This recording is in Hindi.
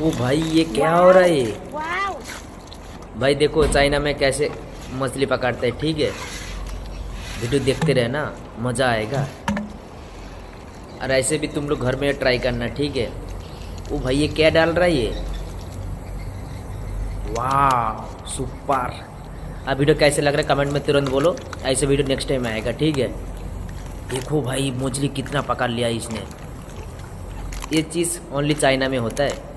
ओ भाई ये क्या हो रहा है ये? वाओ। भाई देखो चाइना में कैसे मछली पकड़ते हैं, ठीक है। वीडियो देखते रहना, मज़ा आएगा। और ऐसे भी तुम लोग घर में ट्राई करना, ठीक है। ओ भाई ये क्या डाल रहा है ये? वाह सुपर। अब वीडियो कैसे लग रहा है कमेंट में तुरंत बोलो। ऐसे वीडियो नेक्स्ट टाइम आएगा, ठीक है। देखो भाई मछली कितना पकड़ लिया इसने। ये चीज़ ओनली चाइना में होता है।